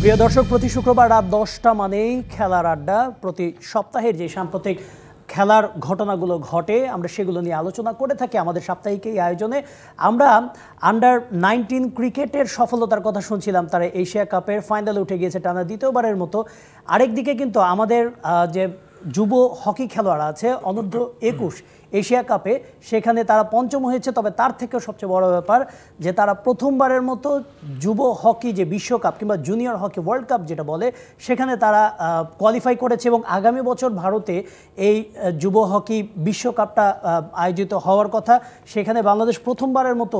প্রিয় দর্শক, প্রতি শুক্রবার রাত 10টা মানেই খেলার আড্ডা। প্রতি সপ্তাহের যে সাম্প্রতিক খেলার ঘটনাগুলো ঘটে আমরা সেগুলো নিয়ে আলোচনা করে থাকি আমাদের সাপ্তাহিক এই আয়োজনে। আমরা আন্ডার-19 ক্রিকেটের সফলতার কথা শুনছিলাম, তারা এশিয়া কাপের ফাইনালে উঠে গিয়েছে টানা দ্বিতীয়বারের মতো। আরেকদিকে কিন্তু আমাদের যে যুব হকি খেলোয়াড় আছে অনূর্ধ্ব 21 এশিয়া কাপে, সেখানে তারা পঞ্চম হয়েছে। তবে তার থেকেও সবচেয়ে বড় ব্যাপার যে তারা প্রথমবারের মতো যুব হকি যে বিশ্বকাপ কিংবা জুনিয়র হকি ওয়ার্ল্ড কাপ যেটা বলে, সেখানে তারা কোয়ালিফাই করেছে এবং আগামী বছর ভারতে এই যুব হকি বিশ্বকাপটা আয়োজিত হওয়ার কথা। সেখানে বাংলাদেশ প্রথমবারের মতো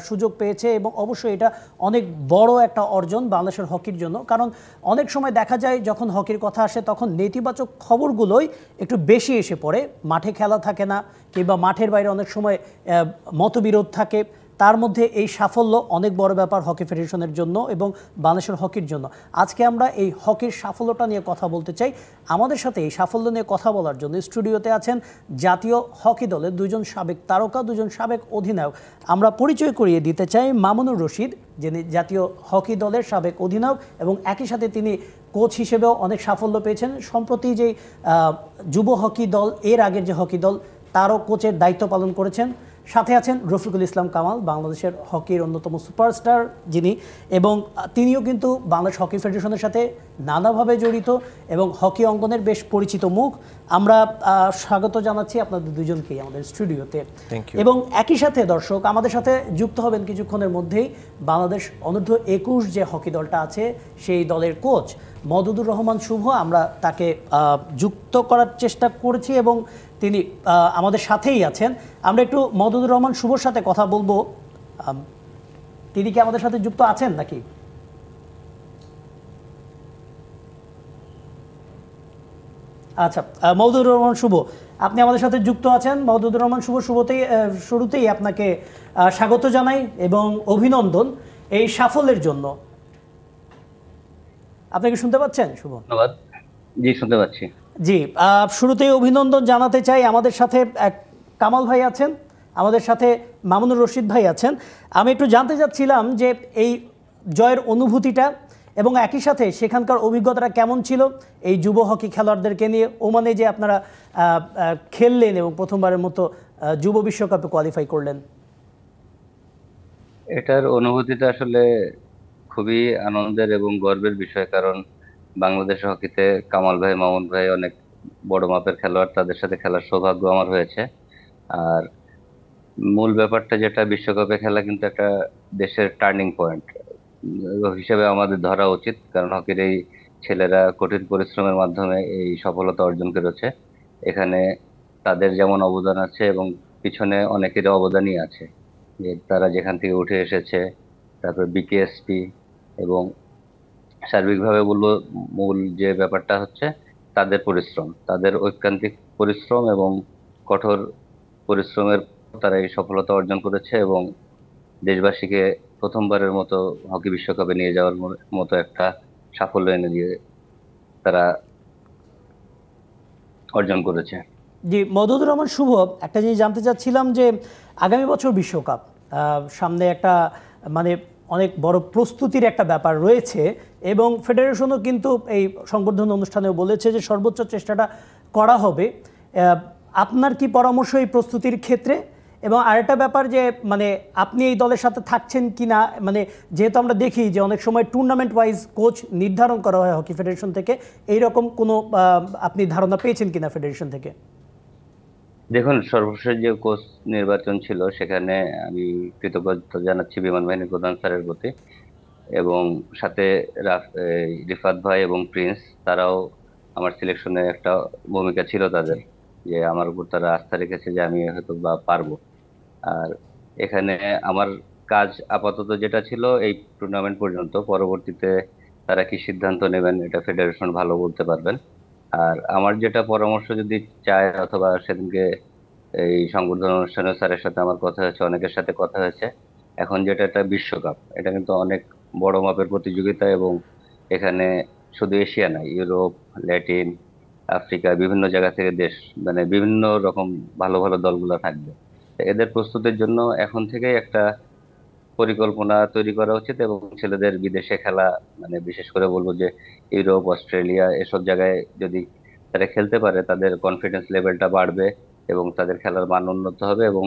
সুযোগ পেয়েছে এবং অবশ্যই এটা অনেক বড় একটা অর্জন বাংলাদেশের হকির জন্য। কারণ অনেক সময় দেখা যায় যখন হকির কথা আসে তখন নেতিবাচক খবরগুলোই একটু বেশি এসে পড়ে। মাঠে খেলা থাকে না কিংবা মাঠের বাইরে অনেক সময় মতবিরোধ থাকে। তার মধ্যে এই সাফল্য অনেক বড় ব্যাপার হকি ফেডারেশনের জন্য এবং বাংলাদেশের হকির জন্য। আজকে আমরা এই হকির সাফল্যটা নিয়ে কথা বলতে চাই। আমাদের সাথে এই সাফল্য নিয়ে কথা বলার জন্য স্টুডিওতে আছেন জাতীয় হকি দলের দুজন সাবেক তারকা, দুজন সাবেক অধিনায়ক। আমরা পরিচয় করিয়ে দিতে চাই মামুনুর রশিদ, যিনি জাতীয় হকি দলের সাবেক অধিনায়ক এবং একই সাথে তিনি কোচ হিসেবেও অনেক সাফল্য পেয়েছেন। সম্প্রতি যে যুব হকি দল, এর আগের যে হকি দল, তারও কোচের দায়িত্ব পালন করেছেন। সাথে আছেন রফিকুল ইসলাম কামাল, বাংলাদেশের হকির অন্যতম সুপারস্টার যিনি, এবং তিনিও কিন্তু বাংলাদেশ হকি ফেডারেশনের সাথে নানাভাবে জড়িত এবং হকি অঙ্গনের বেশ পরিচিত মুখ। আমরা স্বাগত জানাচ্ছি আপনাদের দুজনকেই আমাদের স্টুডিওতে। এবং একই সাথে দর্শক, আমাদের সাথে যুক্ত হবেন কিছুক্ষণের মধ্যেই বাংলাদেশ অনূর্ধ্ব 21 যে হকি দলটা আছে সেই দলের কোচ মওদুদুর রহমান শুভ। আমরা তাকে যুক্ত করার চেষ্টা করেছি এবং তিনি আমাদের সাথেই আছেন। আমরা একটু মওদুদুর রহমান শুভর সাথে কথা বলবো। তিনি কি আমাদের সাথে যুক্ত আছেন নাকি? আচ্ছা, মওদুদুর রহমান শুভ, আপনি আমাদের সাথে যুক্ত আছেন। মওদুদুর রহমান শুভ, শুরুতেই আপনাকে স্বাগত জানাই এবং অভিনন্দন এই সাফল্যের জন্য। আপনাকে শুনতে পাচ্ছেন শুভ? ধন্যবাদ। জি, শুনতে পাচ্ছি। জি, শুরুতেই অভিনন্দন জানাতে চাই। আমাদের সাথে কামাল ভাই আছেন, আমাদের সাথে মামুনুর রশিদ ভাই আছেন। আমি একটু জানতে চাচ্ছিলাম যে এই জয়ের অনুভূতিটা এবং একই সাথে সেখানকার অভিজ্ঞতাটা কেমন ছিল এই যুব হকি খেলোয়াড়দেরকে নিয়ে। ওমানে যে আপনারা খেললেন এবং প্রথমবারের মতো যুব বিশ্বকাপে কোয়ালিফাই করলেন। এটার অনুভূতিটা আসলে খুবই আনন্দের এবং গর্বের বিষয়, কারণ বাংলাদেশ হকিতে কামাল ভাই, মামুন ভাই অনেক বড় মাপের খেলোয়াড়, তাদের সাথে খেলার সৌভাগ্য আমার হয়েছে। আর মূল ব্যাপারটা যেটা, বিশ্বকাপে খেলা কিন্তু একটা দেশের টার্নিং পয়েন্ট হিসেবে আমাদের ধরা উচিত, কারণ হকির এই ছেলেরা কঠিন পরিশ্রমের মাধ্যমে এই সফলতা অর্জন করেছে। এখানে তাদের যেমন অবদান আছে এবং পিছনে অনেকের অবদানই আছে, যে তারা যেখান থেকে উঠে এসেছে, তারপর বিকেএসপি, এবং সার্বিকভাবে বলবো মূল যে ব্যাপারটা হচ্ছে তাদের পরিশ্রম, তাদের ঐকান্তিক পরিশ্রম এবং কঠোর পরিশ্রমের পর তারা এই সফলতা অর্জন করেছে এবং দেশবাসীকে প্রথমবারের মতো হকি বিশ্বকাপে নিয়ে যাওয়ার মতো একটা সাফল্য এনে দিয়ে তারা অর্জন করেছে। জি, মওদুদুর রহমান শুভ, একটা জিনিস জানতে চাচ্ছিলাম যে আগামী বছর বিশ্বকাপ, সামনে একটা মানে অনেক বড় প্রস্তুতির একটা ব্যাপার রয়েছে এবং ফেডারেশনও কিন্তু এই সংবর্ধনা অনুষ্ঠানেও বলেছে যে সর্বোচ্চ চেষ্টাটা করা হবে। আপনার কি পরামর্শ এই প্রস্তুতির ক্ষেত্রে? এবং আরেকটা ব্যাপার যে মানে আপনি এই দলের সাথে থাকছেন কি না, মানে যেহেতু আমরা দেখি যে অনেক সময় টুর্নামেন্ট ওয়াইজ কোচ নির্ধারণ করা হয় হকি ফেডারেশন থেকে, এইরকম কোনো আপনি ধারণা পেয়েছেন কিনা ফেডারেশন থেকে? দেখুন, সর্বশেষ যে কোচ নির্বাচন ছিল সেখানে আমি কৃতজ্ঞতা জানাচ্ছি বিমান বাহিনীর প্রধান স্যারের প্রতি, এবং সাথে রিফাত ভাই এবং প্রিন্স, তারাও আমার সিলেকশনে একটা ভূমিকা ছিল তাদের, যে আমার উপর তারা আস্থা রেখেছে যে আমি হয়তো বা পারবো। আর এখানে আমার কাজ আপাতত যেটা ছিল এই টুর্নামেন্ট পর্যন্ত, পরবর্তীতে তারা কি সিদ্ধান্ত নেবেন এটা ফেডারেশন ভালো বলতে পারবেন। আর আমার যেটা পরামর্শ যদি চায়, অথবা সেদিনকে এই সংবর্ধনা অনুষ্ঠানে স্যারের সাথে আমার কথা হয়েছে, অনেকের সাথে কথা হয়েছে, এখন যেটা একটা বিশ্বকাপ, এটা কিন্তু অনেক বড় মাপের প্রতিযোগিতা এবং এখানে শুধু এশিয়া নাই, ইউরোপ, ল্যাটিন আফ্রিকা, বিভিন্ন জায়গা থেকে দেশ, মানে বিভিন্ন রকম ভালো ভালো দলগুলো থাকবে। তো এদের প্রস্তুতির জন্য এখন থেকেই একটা পরিকল্পনা তৈরি করা উচিত এবং ছেলেদের বিদেশে খেলা, মানে বিশেষ করে বলবো যে ইউরোপ, অস্ট্রেলিয়া এসব জায়গায় যদি তারা খেলতে পারে তাদের কনফিডেন্স লেভেলটা বাড়বে এবং তাদের খেলার মান উন্নত হবে। এবং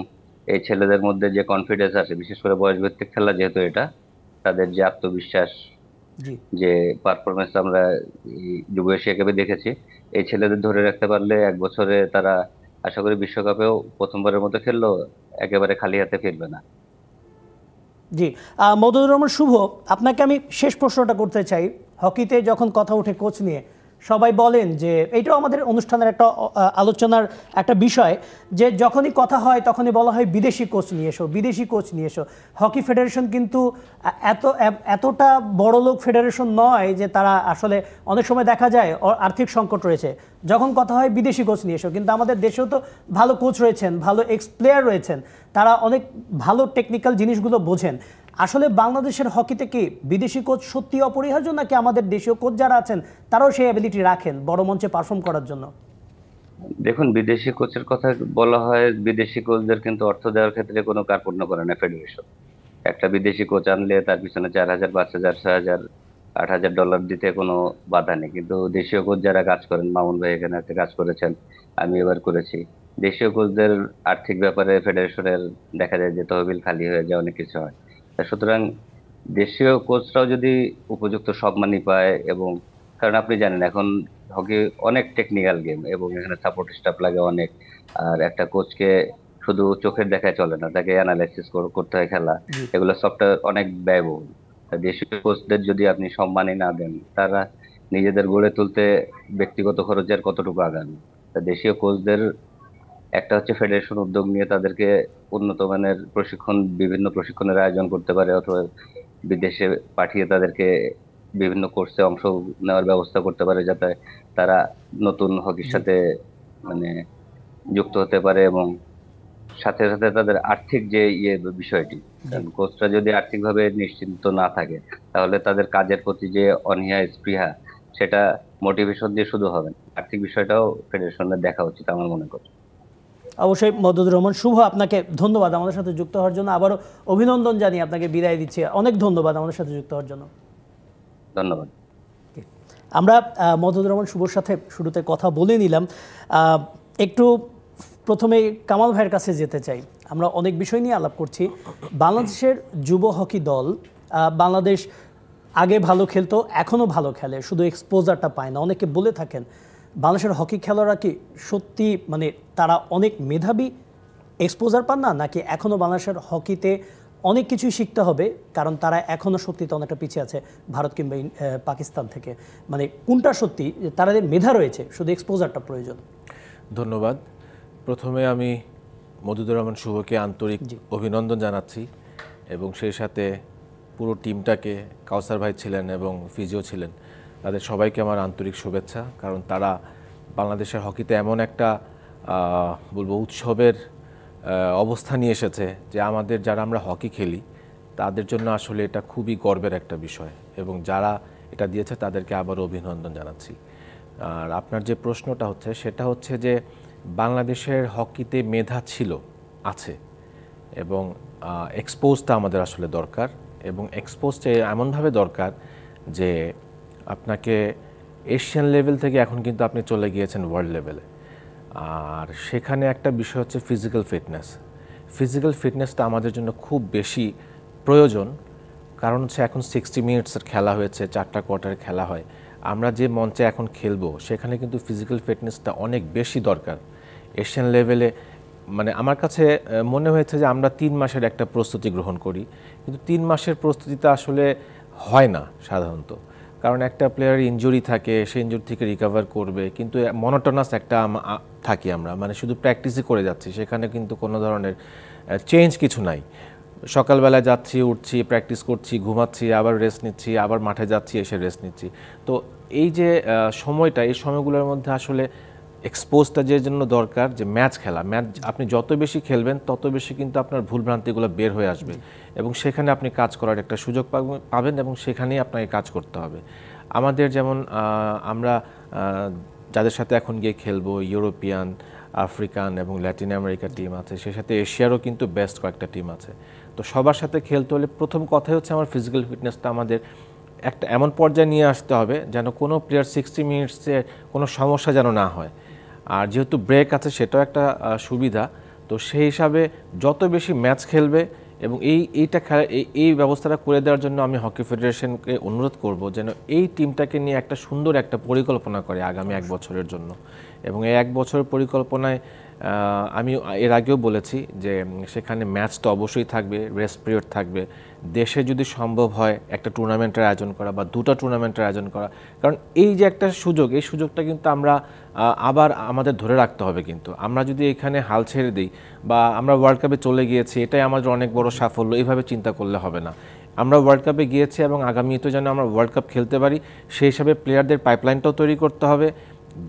এই ছেলেদের মধ্যে যে কনফিডেন্স আছে, বিশেষ করে বয়স ভিত্তিক খেলা যেহেতু এটা, তাদের যে আত্মবিশ্বাস, জি যে পারফরমেন্স আমরা এই যুব এশিয়া কাপে দেখেছি, এই ছেলেদের ধরে রাখতে পারলে 1 বছরে তারা আশা করি বিশ্বকাপেও প্রথমবারের মতো খেললেও একেবারে খালি হাতে ফিরবে না। জি মওদুদুর রহমান শুভ, আপনাকে আমি শেষ প্রশ্নটা করতে চাই। হকিতে যখন কথা ওঠে কোচ নিয়ে, সবাই বলেন যে এইটাও আমাদের অনুষ্ঠানের একটা আলোচনার একটা বিষয়, যে যখনই কথা হয় তখনই বলা হয় বিদেশি কোচ নিয়ে এসো, বিদেশি কোচ নিয়ে এসো। হকি ফেডারেশন কিন্তু এতটা বড় লোক ফেডারেশন নয় যে তারা আসলে, অনেক সময় দেখা যায় আর্থিক সংকট রয়েছে, যখন কথা হয় বিদেশি কোচ নিয়ে এসো। কিন্তু আমাদের দেশেও তো ভালো কোচ রয়েছেন, ভালো এক্স প্লেয়ার রয়েছেন, তারা অনেক ভালো টেকনিক্যাল জিনিসগুলো বোঝেন। আসলে বাংলাদেশের হকিতে কি বিদেশি কোচ সত্যি অপরিহার্য, নাকি আমাদের দেশীয় কোচ যারা আছেন তারাও সেই অ্যাবিলিটি রাখেন বড় মঞ্চে পারফর্ম করার জন্য? দেখুন, বিদেশি কোচের কথা বলা হয়, বিদেশি কোচদের কিন্তু অর্থ দেওয়ার ক্ষেত্রে কোনো কার্পণ্য করে না ফেডারেশন। একটা বিদেশি কোচ আনলে তার পিছনে 4,000, 5,000, 6,000, 8,000 ডলার দিতে কোনো বাধা নেই। কিন্তু দেশীয় কোচ যারা কাজ করেন, মামুন ভাই এখানে একটা কাজ করেছেন, আমি এবার করেছি, দেশীয় কোচদের আর্থিক ব্যাপারে ফেডারেশনের দেখা যায় যে তহবিল খালি হয়ে যায়, অনেক কিছু হয়। তা সুতরাং দেশীয় কোচরাও যদি উপযুক্ত সম্মানই পায়, এবং কারণ আপনি জানেন এখন হকি অনেক টেকনিক্যাল গেম এবং এখানে সাপোর্ট স্টাফ লাগে অনেক। আর একটা কোচকে শুধু চোখের দেখায় চলে না, তাকে অ্যানালাইসিস করতে হয় খেলা, জি এগুলো সফটওয়্যার অনেক ব্যয়বহুল। তা দেশীয় কোচদের যদি আপনি সম্মানই না দেন, তারা নিজেদের গড়ে তুলতে ব্যক্তিগত খরচের কতটুকু আগান। তা দেশীয় কোচদের একটা হচ্ছে ফেডারেশন উদ্যোগ নিয়ে তাদেরকে উন্নত মানের প্রশিক্ষণ, বিভিন্ন প্রশিক্ষণের আয়োজন করতে পারে, অথবা বিদেশে পাঠিয়ে তাদেরকে বিভিন্ন কোর্সে অংশ নেওয়ার ব্যবস্থা করতে পারে, যাতে তারা নতুন হকির জি সাথে মানে যুক্ত হতে পারে। এবং সাথে সাথে তাদের আর্থিক যে বিষয়টি, জি কারণ কোচরা যদি আর্থিকভাবে নিশ্চিন্ত না থাকে, তাহলে তাদের কাজের প্রতি যে অনীহা, স্পৃহা, সেটা মোটিভেশন দিয়ে শুধু হবে না। আর্থিক বিষয়টাও ফেডারেশনের দেখা উচিত আমার মনে করি। অবশ্যই। মওদুদুর রহমান শুভ, আপনাকে ধন্যবাদ আমাদের সাথে যুক্ত হওয়ার জন্য। আবারও অভিনন্দন জানিয়ে আপনাকে বিদায় দিচ্ছি। অনেক ধন্যবাদ আমাদের সাথে যুক্ত হওয়ার জন্য। ধন্যবাদ। আমরা মওদুদুর রহমান শুভর সাথে শুরুতে কথা বলে নিলাম। একটু প্রথমে কামাল ভাইয়ের কাছে যেতে চাই। আমরা অনেক বিষয় নিয়ে আলাপ করছি। বাংলাদেশের যুব হকি দল, বাংলাদেশ আগে ভালো খেলতো, এখনও ভালো খেলে, শুধু এক্সপোজারটা পায় না। অনেকে বলে থাকেন বাংলাদেশের হকি খেলোয়াড়রা কি সত্যি মানে তারা অনেক মেধাবী, এক্সপোজার পান না, নাকি এখনও বাংলাদেশের হকিতে অনেক কিছুই শিখতে হবে, কারণ তারা এখনও শক্তিতে অনেকটা পিছিয়ে আছে ভারত কিংবা পাকিস্তান থেকে? মানে কোনটা সত্যি, যে তাদের মেধা রয়েছে, শুধু এক্সপোজারটা প্রয়োজন? ধন্যবাদ। প্রথমে আমি মওদুদুর রহমান শুভকে আন্তরিক অভিনন্দন জানাচ্ছি এবং সেই সাথে পুরো টিমটাকে, কাউসার ভাই ছিলেন এবং ফিজিও ছিলেন, তাদের সবাইকে আমার আন্তরিক শুভেচ্ছা। কারণ তারা বাংলাদেশের হকিতে এমন একটা বলবো উৎসবের অবস্থা নিয়ে এসেছে যে আমাদের যারা আমরা হকি খেলি তাদের জন্য আসলে এটা খুবই গর্বের একটা বিষয়, এবং যারা এটা দিয়েছে তাদেরকে আবারও অভিনন্দন জানাচ্ছি। আর আপনার যে প্রশ্নটা হচ্ছে সেটা হচ্ছে যে বাংলাদেশের হকিতে মেধা ছিল, আছে, এবং এক্সপোজটা আমাদের আসলে দরকার, এবং এক্সপোজটা এমনভাবে দরকার যে আপনাকে এশিয়ান লেভেল থেকে এখন কিন্তু আপনি চলে গিয়েছেন ওয়ার্ল্ড লেভেলে। আর সেখানে একটা বিষয় হচ্ছে ফিজিক্যাল ফিটনেস। ফিজিক্যাল ফিটনেসটা আমাদের জন্য খুব বেশি প্রয়োজন, কারণ হচ্ছে এখন 60 মিনিটসের খেলা হয়েছে, 4টা কোয়ার্টারের খেলা হয়। আমরা যে মঞ্চে এখন খেলবো সেখানে কিন্তু ফিজিক্যাল ফিটনেসটা অনেক বেশি দরকার এশিয়ান লেভেলে। মানে আমার কাছে মনে হয়েছে যে আমরা 3 মাসের একটা প্রস্তুতি গ্রহণ করি, কিন্তু 3 মাসের প্রস্তুতিটা আসলে হয় না সাধারণত, কারণ একটা প্লেয়ার ইনজুরি থাকে, সে ইনজুরি থেকে রিকভার করবে, কিন্তু মনোটোনাস একটা থাকি আমরা, মানে শুধু প্র্যাকটিসই করে যাচ্ছি, সেখানে কিন্তু কোনো ধরনের চেঞ্জ কিছু নাই। সকালবেলায় যাচ্ছি, উঠছি, প্র্যাকটিস করছি, ঘুমাচ্ছি, আবার রেস্ট নিচ্ছি, আবার মাঠে যাচ্ছি, এসে রেস্ট নিচ্ছি। তো এই যে সময়টা, এই সময়গুলোর মধ্যে আসলে এক্সপোজটা যে জন্য দরকার, যে ম্যাচ খেলা, ম্যাচ আপনি যত বেশি খেলবেন তত বেশি কিন্তু আপনার ভুলভ্রান্তিগুলো বের হয়ে আসবে, এবং সেখানে আপনি কাজ করার একটা সুযোগ পাবেন, এবং সেখানেই আপনাকে কাজ করতে হবে। আমাদের যেমন আমরা যাদের সাথে এখন গিয়ে খেলবো, ইউরোপিয়ান, আফ্রিকান এবং ল্যাটিন আমেরিকার টিম আছে, সে সাথে এশিয়ারও কিন্তু বেস্ট কয়েকটা টিম আছে। তো সবার সাথে খেলতে হলে প্রথম কথাই হচ্ছে আমার ফিজিক্যাল ফিটনেসটা আমাদের একটা এমন পর্যায়ে নিয়ে আসতে হবে যেন কোনো প্লেয়ার 60 মিনিটসে কোনো সমস্যা যেন না হয়। আর যেহেতু ব্রেক আছে সেটাও একটা সুবিধা, তো সেই হিসাবে যত বেশি ম্যাচ খেলবে এবং এইটা খেলা এই ব্যবস্থাটা করে দেওয়ার জন্য আমি হকি ফেডারেশনকে অনুরোধ করব যেন এই টিমটাকে নিয়ে একটা সুন্দর একটা পরিকল্পনা করে আগামী 1 বছরের জন্য। এবং এই 1 বছরের পরিকল্পনায় আমি এর আগেও বলেছি যে সেখানে ম্যাচ তো অবশ্যই থাকবে, রেস্ট পিরিয়ড থাকবে, দেশে যদি সম্ভব হয় একটা টুর্নামেন্টের আয়োজন করা বা 2টা টুর্নামেন্টের আয়োজন করা। কারণ এই যে একটা সুযোগ, এই সুযোগটা কিন্তু আমরা আবার আমাদের ধরে রাখতে হবে। কিন্তু আমরা যদি এখানে হাল ছেড়ে দিই বা আমরা ওয়ার্ল্ড কাপে চলে গিয়েছি এটাই আমাদের অনেক বড় সাফল্য, এইভাবে চিন্তা করলে হবে না। আমরা ওয়ার্ল্ড কাপে গিয়েছি এবং আগামীতে যেন আমরা ওয়ার্ল্ড কাপ খেলতে পারি সেই হিসাবে প্লেয়ারদের পাইপলাইনটাও তৈরি করতে হবে।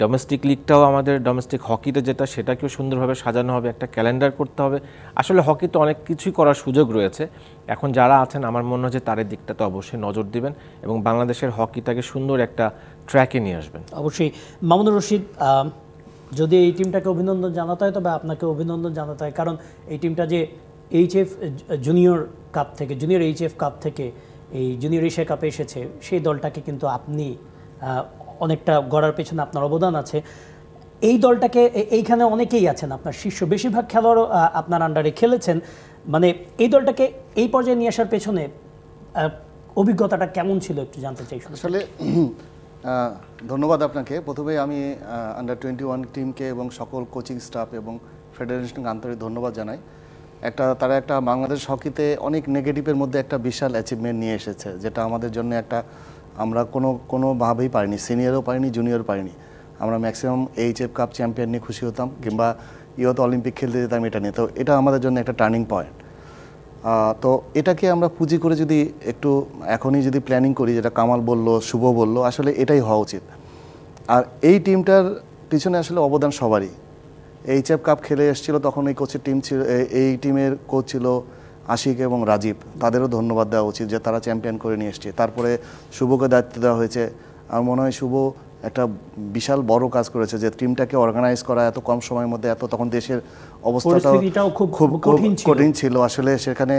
ডোমেস্টিক লিগটাও আমাদের ডোমেস্টিক হকিতে যেটা সেটাকেও সুন্দরভাবে সাজানো হবে, একটা ক্যালেন্ডার করতে হবে। আসলে হকিতে অনেক কিছুই করার সুযোগ রয়েছে। এখন যারা আছেন আমার মনে হয় যে তার দিকটাতে অবশ্যই নজর দিবেন এবং বাংলাদেশের হকিটাকে সুন্দর একটা ট্র্যাকে নিয়ে আসবেন। অবশ্যই মামুনুর রশিদ, যদি এই টিমটাকে অভিনন্দন জানাতে হয় তবে আপনাকে অভিনন্দন জানাতে হয়, কারণ এই টিমটা যে এইচএফ জুনিয়র কাপ থেকে, জুনিয়র এইচএফ কাপ থেকে এই জুনিয়র এশিয়া কাপে এসেছে, সেই দলটাকে কিন্তু আপনি অনেকটা গড়ার পেছনে আপনার অবদান আছে। এই দলটাকে এইখানে অনেকেই আছেন আপনার শিষ্য, বেশিরভাগ খেলোয়াড়ও আপনার আন্ডারে খেলেছেন। মানে এই দলটাকে এই পর্যায়ে নিয়ে আসার পেছনে অভিজ্ঞতাটা কেমন ছিল একটু জানতে চাই। আসলে ধন্যবাদ আপনাকে। প্রথমে আমি আন্ডার 21 টিমকে এবং সকল কোচিং স্টাফ এবং ফেডারেশনকে আন্তরিক ধন্যবাদ জানাই। তারা একটা বাংলাদেশ হকিতে অনেক নেগেটিভের মধ্যে একটা বিশাল অ্যাচিভমেন্ট নিয়ে এসেছে, যেটা আমাদের জন্য একটা আমরা কোনোভাবেই পারিনি, সিনিয়রও পারিনি, জুনিয়রও পারিনি। আমরা ম্যাক্সিমাম এইচএফ কাপ চ্যাম্পিয়ন নিয়ে খুশি হতাম কিংবা ইয়ত অলিম্পিক খেলতে যেতাম এটা নিয়ে। তো এটা আমাদের জন্য একটা টার্নিং পয়েন্ট। তো এটাকে আমরা পুঁজি করে যদি একটু এখনই যদি প্ল্যানিং করি, যেটা কামাল বলল, শুভ বলল, আসলে এটাই হওয়া উচিত। আর এই টিমটার পিছনে আসলে অবদান সবারই। এইচএফ কাপ খেলে এসেছিল তখন এই কোচের টিম ছিল, এই টিমের কোচ ছিল আশিক এবং রাজীব, তাদেরও ধন্যবাদ দেওয়া উচিত যে তারা চ্যাম্পিয়ন করে নিয়ে এসছে। তারপরে শুভকে দায়িত্ব দেওয়া হয়েছে। আমার মনে হয় শুভ একটা বিশাল বড় কাজ করেছে, যে টিমটাকে অর্গানাইজ করা এত কম সময়ের মধ্যে, তখন দেশের অবস্থাটাও খুব কঠিন ছিল আসলে। সেখানে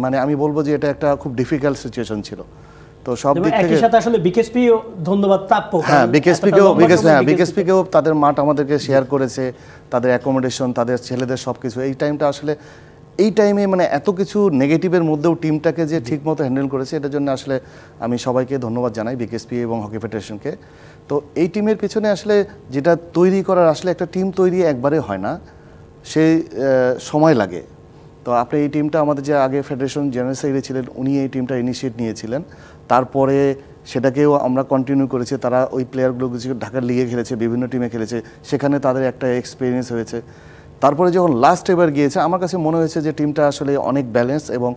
মানে আমি বলবো যে এটা একটা খুব ডিফিকাল্ট সিচুয়েশন ছিল। তো সব দিক থেকে আসলে বিকেএসপিও ধন্যবাদ প্রাপ্য। হ্যাঁ, বিকেএসপিকেও তাদের মাঠ আমাদেরকে শেয়ার করেছে, তাদের অ্যাকোমোডেশন, তাদের ছেলেদের সব কিছু। এই টাইমটা আসলে এই টাইমে মানে এত কিছু নেগেটিভের মধ্যেও টিমটাকে যে ঠিকমতো হ্যান্ডেল করেছে, এটার জন্য আসলে আমি সবাইকে ধন্যবাদ জানাই, বিকেএসপি এবং হকি ফেডারেশনকে। তো এই টিমের পিছনে আসলে যেটা তৈরি করার, আসলে একটা টিম তৈরি একবারে হয় না, সেই সময় লাগে। তো আপনি এই টিমটা আমাদের যে আগে ফেডারেশন জেনারেল সেক্রেটারি ছিলেন, উনি এই টিমটা ইনিশিয়েট নিয়েছিলেন। তারপরে সেটাকেও আমরা কন্টিনিউ করেছি। তারা ওই প্লেয়ারগুলো ঢাকার লিগে খেলেছে, বিভিন্ন টিমে খেলেছে, সেখানে তাদের একটা এক্সপিরিয়েন্স হয়েছে। তারপরে যখন লাস্ট এবার গিয়েছে, আমার কাছে মনে হয়েছে যে টিমটা আসলে অনেক ব্যালেন্স, এবং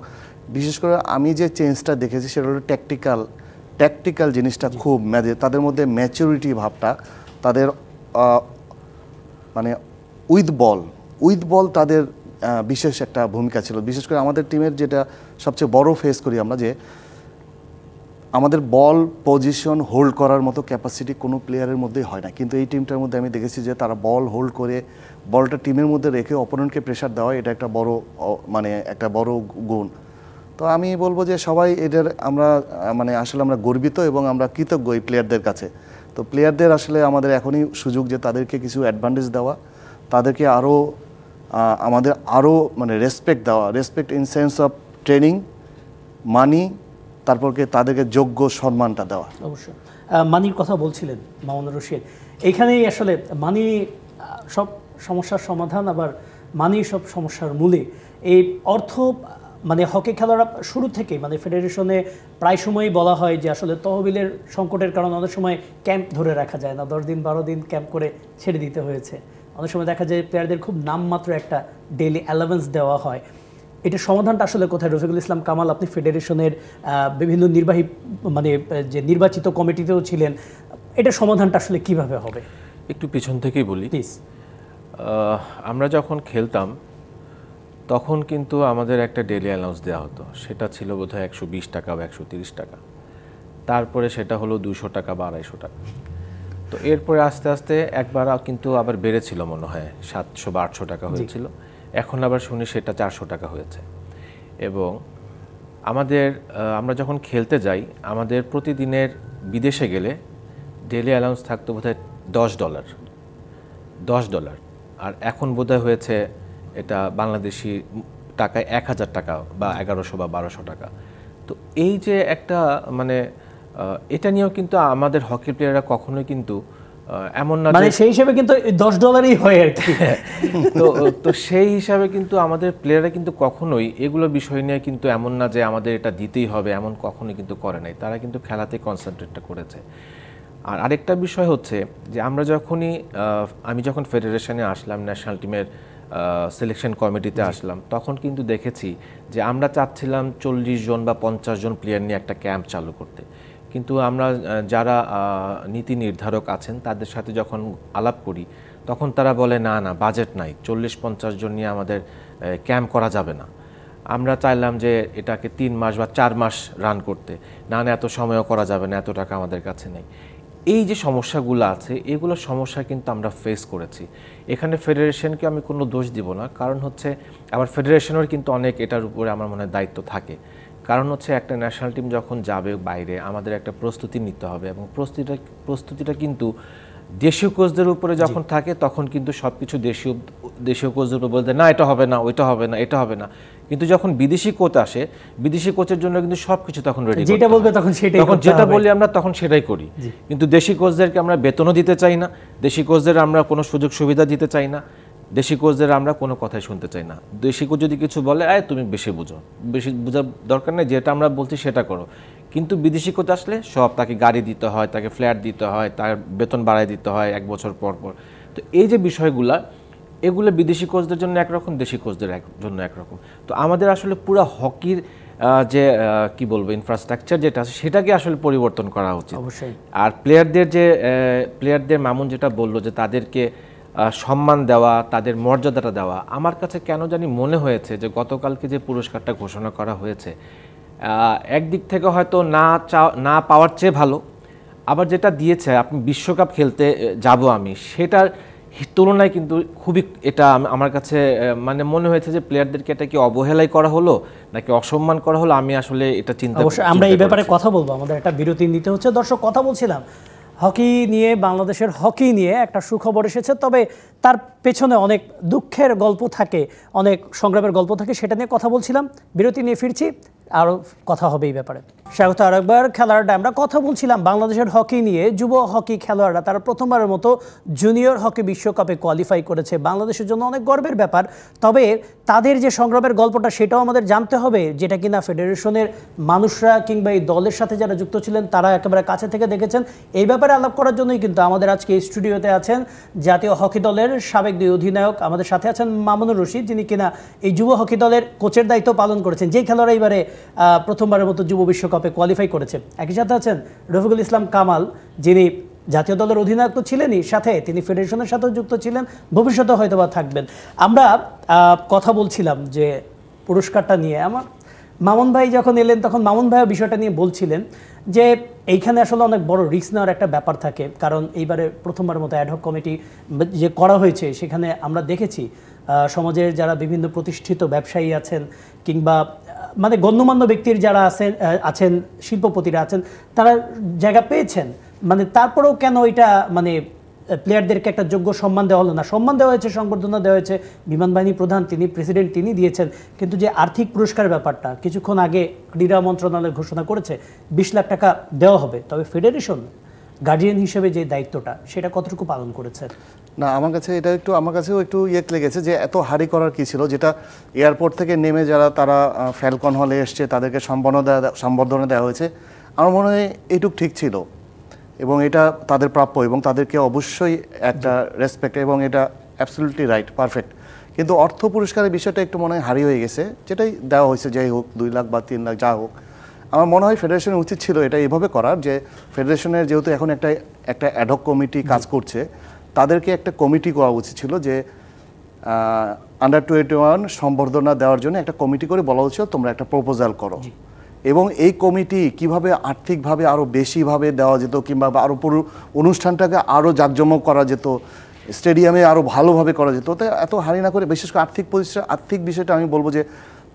বিশেষ করে আমি যে চেঞ্জটা দেখেছি সেটা হলো ট্যাকটিক্যাল জিনিসটা খুব তাদের মধ্যে ম্যাচুরিটি ভাবটা, তাদের মানে উইথ বল তাদের বিশেষ একটা ভূমিকা ছিল। বিশেষ করে আমাদের টিমের যেটা সবচেয়ে বড় ফেস করি আমরা, যে আমাদের বল পজিশন হোল্ড করার মতো ক্যাপাসিটি কোনো প্লেয়ারের মধ্যেই হয় না, কিন্তু এই টিমটার মধ্যে আমি দেখেছি যে তারা বল হোল্ড করে বলটা টিমের মধ্যে রেখে অপোনেন্টকে প্রেশার দেওয়া, এটা একটা বড় গুণ। তো আমি বলবো যে সবাই এদের আসলে আমরা গর্বিত এবং আমরা কৃতজ্ঞ এই প্লেয়ারদের কাছে। তো প্লেয়ারদের আসলে আমাদের এখনই সুযোগ যে তাদেরকে কিছু অ্যাডভান্টেজ দেওয়া, তাদেরকে আমাদের আরও রেসপেক্ট দেওয়া, respect in sense of training, money, তারপরকে তাদেরকে যোগ্য সম্মানটা দেওয়া। অবশ্যই মানির কথা বলছিলেন মামুনুর রশিদ, এইখানেই আসলে মানি সব সমস্যার সমাধান, আবার মানি সব সমস্যার মূলে। এই অর্থ হকি খেলারা শুরু থেকেই ফেডারেশনে প্রায় সময়ই বলা হয় যে আসলে তহবিলের সংকটের কারণে অনেক সময় ক্যাম্প ধরে রাখা যায় না, 10 দিন 12 দিন ক্যাম্প করে ছেড়ে দিতে হয়েছে। অনেক সময় দেখা যায় প্লেয়ারদের খুব নামমাত্র একটা ডেইলি অ্যালাওয়েন্স দেওয়া হয়। এটার সমাধানটা আসলে কোথায়? রফিকুল ইসলাম কামাল, আপনি ফেডারেশনের বিভিন্ন নির্বাহী যে নির্বাচিত কমিটিতেও ছিলেন, এটার সমাধানটা আসলে কিভাবে হবে? একটু পিছন থেকেই বলি। প্লিজ। আমরা যখন খেলতাম তখন কিন্তু আমাদের একটা ডেইলি অ্যালাউন্স দেওয়া হতো, সেটা ছিল বোধহয় 120 টাকা বা 130 টাকা। তারপরে সেটা হলো 200 টাকা বা 250 টাকা। তো এরপরে আস্তে আস্তে একবার কিন্তু আবার বেড়েছিল, মনে হয় 700 বা 800 টাকা হয়েছিল। এখন আবার শুনি সেটা 400 টাকা হয়েছে। এবং আমাদের আমরা যখন খেলতে যাই আমাদের প্রতিদিনের বিদেশে গেলে ডেইলি অ্যালাউন্স থাকতো বোধহয় $10, আর এখন বোধহয় হয়েছে এটা বাংলাদেশি টাকায় 1000 টাকা বা 1100 বা 1200 টাকা। তো এই যে একটা মানে এটা নিয়েও কিন্তু আমাদের হকি প্লেয়াররা কখনোই কিন্তু এমন না মানে সেই হিসাবে কিন্তু $10 হয় আর কি। তো সেই হিসাবে কিন্তু আমাদের প্লেয়াররা কিন্তু কখনোই এগুলো বিষয় নিয়ে কিন্তু এমন না যে আমাদের এটা দিতেই হবে, এমন কখনোই কিন্তু করে নাই। তারা কিন্তু খেলাতে কনসেন্ট্রেটটা করেছে। আর আরেকটা বিষয় হচ্ছে যে আমরা আমি যখন ফেডারেশনে আসলাম, ন্যাশনাল টিমের সিলেকশন কমিটিতে আসলাম, তখন কিন্তু দেখেছি যে আমরা চাচ্ছিলাম 40 জন বা 50 জন প্লেয়ার নিয়ে একটা ক্যাম্প চালু করতে। কিন্তু আমরা যারা নীতি নির্ধারক আছেন তাদের সাথে যখন আলাপ করি তখন তারা বলে না বাজেট নাই, 40-50 জন নিয়ে আমাদের ক্যাম্প করা যাবে না। আমরা চাইলাম যে এটাকে 3 মাস বা 4 মাস রান করতে, না এত সময়ও করা যাবে না, এত টাকা আমাদের কাছে নেই। এই যে সমস্যাগুলো আছে এগুলো সমস্যা কিন্তু আমরা ফেস করেছি। এখানে ফেডারেশনকে আমি কোনো দোষ দিব না, কারণ হচ্ছে আবার ফেডারেশনের কিন্তু অনেক এটার উপরে আমার মনে হয় দায়িত্ব থাকে। কারণ হচ্ছে একটা ন্যাশনাল টিম যখন যাবে বাইরে আমাদের একটা প্রস্তুতি নিতে হবে, এবং প্রস্তুতিটা কিন্তু দেশীয় কোচদের উপরে যখন থাকে তখন কিন্তু সব কিছু দেশীয় কোচদের উপর বলতে না এটা হবে না, ওইটা হবে না, এটা হবে না। কিন্তু যখন বিদেশি কোচ আসে, বিদেশি কোচের জন্য কিন্তু সবকিছু তখন রেডি, যেটা বলবে তখন সেটাই, তখন যেটা বলি আমরা তখন সেটাই করি। কিন্তু দেশি কোচদেরকে আমরা বেতনও দিতে চাই না, দেশি কোচদের আমরা কোনো সুযোগ সুবিধা দিতে চাই না, দেশি কোচদের আমরা কোনো কথাই শুনতে চাই না। দেশি কোচ যদি কিছু বলে তুমি বেশি বুঝো, বেশি বোঝার দরকার নেই, যেটা আমরা বলছি সেটা করো। কিন্তু বিদেশি কোচ আসলে সব তাকে গাড়ি দিতে হয়, তাকে ফ্ল্যাট দিতে হয়, তার বেতন বাড়ায় দিতে হয় 1 বছর পর পর। তো এই যে এগুলো বিদেশি কোচদের জন্য একরকম, দেশি কোচদের জন্য একরকম। তো আমাদের আসলে পুরো হকির যে কি বলবো ইনফ্রাস্ট্রাকচার যেটা আছে সেটাকে আসলে পরিবর্তন করা উচিত। আর প্লেয়ারদের মামুন যেটা বললো যে তাদেরকে সম্মান দেওয়া, তাদের মর্যাদাটা দেওয়া, আমার কাছে কেন জানি মনে হয়েছে যে গতকালকে যে পুরস্কারটা ঘোষণা করা হয়েছে একদিক থেকে হয়তো না পাওয়ার চেয়ে ভালো, আবার যেটা দিয়েছে আপনি বিশ্বকাপ খেলতে যাব আমি, সেটার তুলনায় কিন্তু খুবই এটা আমার কাছে মানে মনে হয়েছে যে প্লেয়ারদেরকে এটা কি অবহেলাই করা হলো নাকি অসম্মান করা হলো, আমি আসলে এটা অবশ্যই আমরা এই ব্যাপারে কথা বলবো, আমাদের একটা বিরতি নিতে হচ্ছে। দর্শক, কথা বলছিলাম হকি নিয়ে, বাংলাদেশের হকি নিয়ে একটা সুখবর এসেছে, তবে তার পেছনে অনেক দুঃখের গল্প থাকে, অনেক সংগ্রামের গল্প থাকে, সেটা নিয়ে কথা বলছিলাম। বিরতি নিয়ে ফিরছি, আরও কথা হবে এই ব্যাপারে। স্বাগত আরেকবার খেলার আড্ডায়। আমরা কথা বলছিলাম বাংলাদেশের হকি নিয়ে। যুব হকি খেলোয়াড়রা তারা প্রথমবারের মতো জুনিয়র হকি বিশ্বকাপে কোয়ালিফাই করেছে, বাংলাদেশের জন্য অনেক গর্বের ব্যাপার। তবে তাদের যে সংগ্রামের গল্পটা সেটাও আমাদের জানতে হবে, যেটা কিনা ফেডারেশনের মানুষরা কিংবা এই দলের সাথে যারা যুক্ত ছিলেন তারা একেবারে কাছে থেকে দেখেছেন। এই ব্যাপারে আলাপ করার জন্যই কিন্তু আমাদের আজকে এই স্টুডিওতে আছেন জাতীয় হকি দলের সাবেক 2 অধিনায়ক। আমাদের সাথে আছেন মামুনুর রশিদ, যিনি কিনা এই যুব হকি দলের কোচের দায়িত্ব পালন করেছেন, যেই খেলোয়াড়রা এবারে প্রথমবারের মতো যুব বিশ্বকাপে কোয়ালিফাই করেছে। একই সাথে আছেন রফিকুল ইসলাম কামাল, যিনি জাতীয় দলের অধিনায়ক তো ছিলেনই, সাথে তিনি ফেডারেশনের সাথেও যুক্ত ছিলেন, ভবিষ্যতে হয়তো বা থাকবেন। আমরা কথা বলছিলাম যে পুরস্কারটা নিয়ে। আমার মামুন ভাই যখন এলেন তখন মামুন ভাইও বিষয়টা নিয়ে বলছিলেন যে এইখানে আসলে অনেক বড় রিস্ক নেওয়ার একটা ব্যাপার থাকে, কারণ এইবারে প্রথমবারের মতো অ্যাডহক কমিটি যে করা হয়েছে সেখানে আমরা দেখেছি সমাজের যারা বিভিন্ন প্রতিষ্ঠিত ব্যবসায়ী আছেন কিংবা মানে গণ্যমান্য ব্যক্তির যারা আছেন শিল্পপতিরা আছেন, তারা জায়গা পেয়েছেন। মানে তারপরেও কেন এটা মানে প্লেয়ারদেরকে একটা যোগ্য সম্মান দেওয়া হলো না? সম্মান দেওয়া হয়েছে, সংবর্ধনা দেওয়া হয়েছে, বিমান বাহিনী প্রধান তিনি, প্রেসিডেন্ট তিনি দিয়েছেন, কিন্তু যে আর্থিক পুরস্কার ব্যাপারটা কিছুক্ষণ আগে ক্রীড়া মন্ত্রণালয় ঘোষণা করেছে 20 লাখ টাকা দেওয়া হবে, তবে ফেডারেশন গার্ডিয়ান হিসেবে যে দায়িত্বটা সেটা কতটুকু পালন করেছে? না, আমার কাছেও একটু লেগেছে যে এত হারি করার কি ছিল, যেটা এয়ারপোর্ট থেকে নেমে তারা ফ্যালকন হলে এসছে, তাদেরকে সম্বর্ধনা দেওয়া হয়েছে। আমার মনে হয় এইটুক ঠিক ছিল এবং এটা তাদের প্রাপ্য এবং তাদেরকে অবশ্যই একটা রেসপেক্ট, এবং এটা অ্যাবসলিউটলি রাইট, পারফেক্ট। কিন্তু অর্থ পুরস্কারের বিষয়টা একটু মনে হয় হারি হয়ে গেছে, যেটাই দেওয়া হয়েছে, যাই হোক 2 লাখ বা 3 লাখ যা হোক। আমার মনে হয় ফেডারেশনের উচিত ছিল এটা এইভাবে করার, যে ফেডারেশনের যেহেতু এখন একটা অ্যাডহক কমিটি কাজ করছে, তাদেরকে একটা কমিটি করা উচিত ছিল যে আন্ডার 21 সম্বর্ধনা দেওয়ার জন্য একটা কমিটি করে বলা উচিত তোমরা একটা প্রপোজাল করো, এবং এই কমিটি কিভাবে আর্থিকভাবে আরও বেশিভাবে দেওয়া যেত, কিংবা আরও পুরো অনুষ্ঠানটাকে আরও জাঁকজমক করা যেত, স্টেডিয়ামে আরও ভালোভাবে করা যেত। তো এত হারি না করে, বিশেষ করে আর্থিক বিষয়টা আমি বলবো যে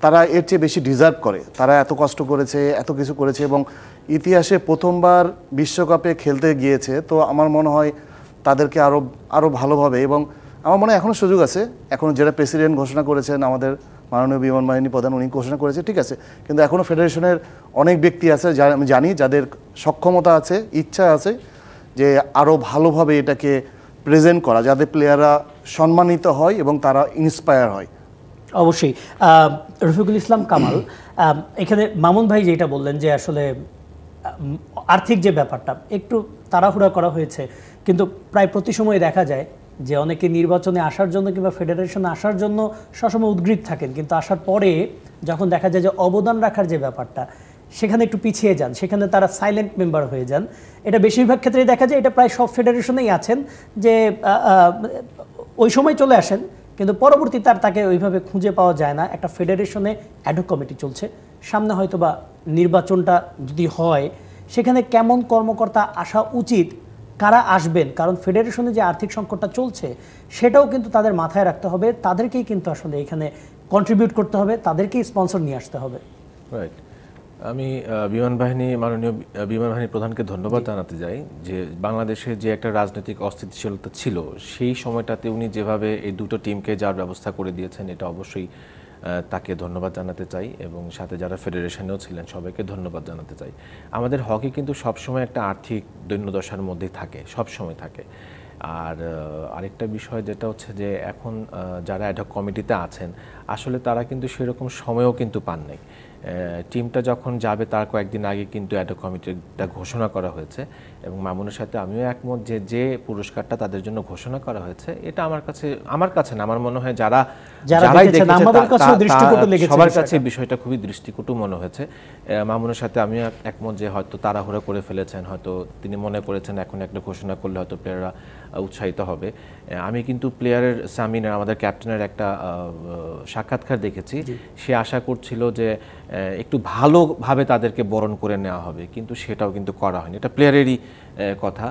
তারা এর চেয়ে বেশি ডিজার্ভ করে। তারা এত কষ্ট করেছে, এত কিছু করেছে এবং ইতিহাসে প্রথমবার বিশ্বকাপে খেলতে গিয়েছে। তো আমার মনে হয় তাদেরকে আরও ভালোভাবে, এবং আমার মনে হয় এখনও সুযোগ আছে। এখন যেটা প্রেসিডেন্ট ঘোষণা করেছেন, আমাদের মাননীয় বিমান বাহিনী প্রধান, উনি ঘোষণা করেছে, ঠিক আছে, কিন্তু এখনও ফেডারেশনের অনেক ব্যক্তি আছে যারা আমি জানি যাদের সক্ষমতা আছে, ইচ্ছা আছে যে আরও ভালোভাবে এটাকে প্রেজেন্ট করা, যাতে প্লেয়াররা সম্মানিত হয় এবং তারা ইন্সপায়ার হয়। অবশ্যই। রফিকুল ইসলাম কামাল, এখানে মামুন ভাই যেটা বললেন যে আসলে আর্থিক যে ব্যাপারটা একটু তাড়াহুড়া করা হয়েছে, কিন্তু প্রায় প্রতি সময় দেখা যায় যে অনেকে নির্বাচনে আসার জন্য কিংবা ফেডারেশনে আসার জন্য সবসময় উদ্গ্রীব থাকেন, কিন্তু আসার পরে যখন দেখা যায় যে অবদান রাখার যে ব্যাপারটা সেখানে একটু পিছিয়ে যান, সেখানে তারা সাইলেন্ট মেম্বার হয়ে যান। এটা বেশিরভাগ ক্ষেত্রেই দেখা যায়, এটা প্রায় সব ফেডারেশনেই আছেন যে ওই সময় চলে আসেন কিন্তু পরবর্তীতে আর তাকে ওইভাবে খুঁজে পাওয়া যায় না। একটা ফেডারেশনে অ্যাডহক কমিটি চলছে, সামনে হয়তো বা নির্বাচনটা যদি হয়, সেখানে কেমন কর্মকর্তা আসা উচিত, কারা আসবেন, কারণ ফেডারেশনে যে আর্থিক সংকটটা চলছে সেটাও কিন্তু তাদের মাথায় রাখতে হবে, তাদেরকেই কিন্তু আসলে এখানে কন্ট্রিবিউট করতে হবে, তাদেরকেই স্পন্সর নিয়ে আসতে হবে। রাইট। আমি মাননীয় বিমান বাহিনী প্রধানকে ধন্যবাদ জানাতে চাই যে বাংলাদেশে যে একটা রাজনৈতিক অস্থিতিশীলতা ছিল সেই সময়টাতে উনি যেভাবে এই দুটো টিমকে যার ব্যবস্থা করে দিয়েছেন, এটা অবশ্যই তাকে ধন্যবাদ জানাতে চাই এবং সাথে যারা ফেডারেশনেও ছিলেন সবাইকে ধন্যবাদ জানাতে চাই। আমাদের হকি কিন্তু সবসময় একটা আর্থিক দৈন্যদশার মধ্যেই থাকে, সবসময় থাকে। আর আরেকটা বিষয় যেটা হচ্ছে যে এখন যারা অ্যাডহক কমিটিতে আছেন আসলে তারা কিন্তু সেরকম সময়ও কিন্তু পান নাই। টিমটা যখন যাবে তার কয়েকদিন আগে কিন্তু অ্যাডহক কমিটিটা ঘোষণা করা হয়েছে এবং মামুনের সাথে আমিও একমত যে যে পুরস্কারটা তাদের জন্য ঘোষণা করা হয়েছে এটা আমার কাছে না, আমার মনে হয় যারাই দেখেছে সবার কাছে বিষয়টা খুবই দৃষ্টিকটু মনে হয়েছে। মামুনের সাথে আমিও একমত যে হয়তো তাড়াহুড়ো করে ফেলেছেন, হয়তো তিনি মনে করেছেন এখন একটা ঘোষণা করলে হয়তো প্লেয়াররা উৎসাহিত হবে। আমি কিন্তু প্লেয়ারের সামিনের আমাদের ক্যাপ্টেনের একটা সাক্ষাৎকার দেখেছি, সে আশা করছিল যে একটু ভালোভাবে তাদেরকে বরণ করে নেওয়া হবে, কিন্তু সেটাও কিন্তু করা হয়নি। এটা প্লেয়ারেরই কথা।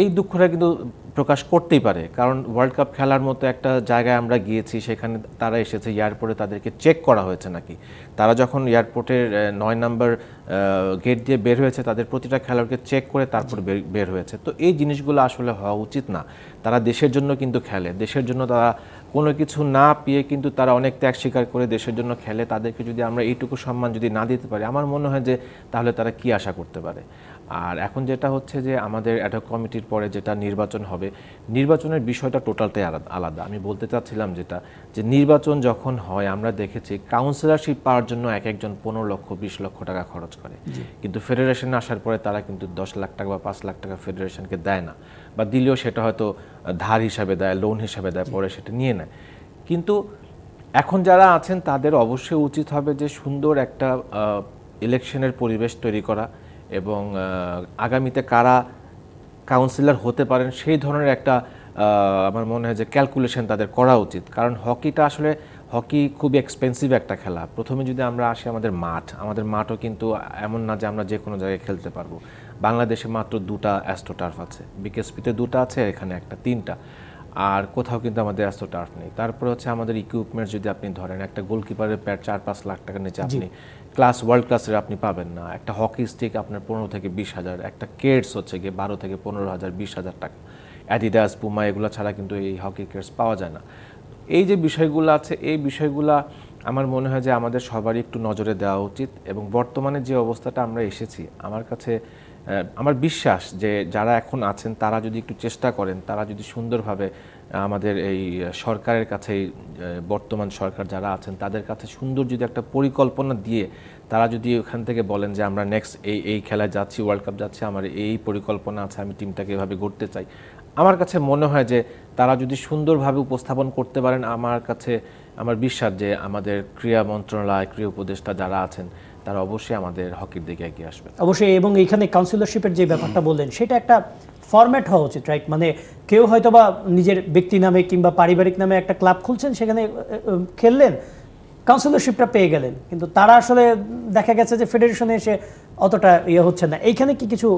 এই দুঃখটা কিন্তু প্রকাশ করতেই পারে, কারণ ওয়ার্ল্ড কাপ খেলার মতো একটা জায়গায় আমরা গিয়েছি, সেখানে তারা এসেছে, এয়ারপোর্টে তাদেরকে চেক করা হয়েছে নাকি, তারা যখন এয়ারপোর্টের 9 নম্বর গেট দিয়ে বের হয়েছে তাদের প্রতিটা খেলোয়াড়কে চেক করে তারপর বের হয়েছে। তো এই জিনিসগুলো আসলে হওয়া উচিত না। তারা দেশের জন্য কিন্তু খেলে, দেশের জন্য তারা কোনো কিছু না পেয়ে কিন্তু তারা অনেক ত্যাগ স্বীকার করে দেশের জন্য খেলে। তাদেরকে যদি আমরা এইটুকু সম্মান যদি না দিতে পারি, আমার মনে হয় যে তাহলে তারা কি আশা করতে পারে। আর এখন যেটা হচ্ছে যে আমাদের অ্যাডহক কমিটির পরে যেটা নির্বাচন হবে, নির্বাচনের বিষয়টা টোটালটাই আলাদা। আমি বলতে চাচ্ছিলাম যে নির্বাচন যখন হয় আমরা দেখেছি কাউন্সিলরশিপ পাওয়ার জন্য একজন 15 লক্ষ 20 লক্ষ টাকা খরচ করে, কিন্তু ফেডারেশনে আসার পরে তারা কিন্তু 10 লাখ টাকা বা 5 লাখ টাকা ফেডারেশনকে দেয় না, বা দিলেও সেটা হয়তো ধার হিসাবে দেয়, লোন হিসাবে দেয়, পরে সেটা নিয়ে নেয়। কিন্তু এখন যারা আছেন তাদের অবশ্যই উচিত হবে যে সুন্দর একটা ইলেকশনের পরিবেশ তৈরি করা এবং আগামীতে কারা কাউন্সিলর হতে পারেন সেই ধরনের একটা আমার মনে হয় যে ক্যালকুলেশন তাদের করা উচিত। কারণ হকি খুব এক্সপেন্সিভ একটা খেলা। প্রথমে যদি আমরা আসি আমাদের মাঠও কিন্তু এমন না যে আমরা যে কোনো জায়গায় খেলতে পারবো। বাংলাদেশে মাত্র 2টা অ্যাস্ট্রোটার্ফ আছে, বিকেএসপিতে 2টা আছে, এখানে একটা, 3টা, আর কোথাও কিন্তু আমাদের অ্যাস্ট্রোটার্ফ নেই। তারপরে হচ্ছে আমাদের ইকুইপমেন্টস যদি আপনি ধরেন, একটা গোলকিপারের প্যাড 4-5 লাখ টাকার নিচে আপনি ওয়ার্ল্ড ক্লাসের আপনি পাবেন না। একটা হকি স্টিক আপনার 15 থেকে 20 হাজার, একটা কেটস হচ্ছে গিয়ে 12 থেকে 15 হাজার, 20 হাজার টাকা। অ্যাডিডাস, পুমা এগুলো ছাড়া কিন্তু এই হকি কেটস পাওয়া যায় না। এই যে বিষয়গুলো আছে, এই বিষয়গুলো আমার মনে হয় যে আমাদের সবারই একটু নজরে দেওয়া উচিত। এবং বর্তমানে যে অবস্থাটা আমরা এসেছি, আমার বিশ্বাস যে যারা এখন আছেন তারা যদি একটু চেষ্টা করেন, তারা যদি সুন্দরভাবে আমাদের এই সরকারের কাছে, বর্তমান সরকার যারা আছেন তাদের কাছে সুন্দর যদি একটা পরিকল্পনা দিয়ে তারা যদি ওখান থেকে বলেন যে আমরা নেক্সট এই খেলায় যাচ্ছি, ওয়ার্ল্ড কাপ যাচ্ছি, আমার এই পরিকল্পনা আছে, আমি টিমটাকে এভাবে গড়তে চাই, আমার কাছে মনে হয় যে তারা যদি সুন্দরভাবে উপস্থাপন করতে পারেন, আমার বিশ্বাস যে আমাদের ক্রীড়া মন্ত্রণালয়, ক্রীড়া উপদেষ্টা যারা আছেন তারা অবশ্যই আমাদের হকির দিকে এগিয়ে আসবে। অবশ্যই। এবং এইখানে কাউন্সিলরশিপের যে ব্যাপারটা বললেন সেটা একটা ফরম্যাট হওয়া উচিত, রাইট? মানে কেউ হয়তো বা নিজের ব্যক্তি নামে কিংবা পারিবারিক নামে একটা ক্লাব খুলছেন, সেখানে খেললেন, কাউন্সিলরশিপটা পেয়ে গেলেন, কিন্তু তারা আসলে দেখা গেছে যে ফেডারেশনে এসে অতটা হচ্ছে না। এইখানে কি কিছু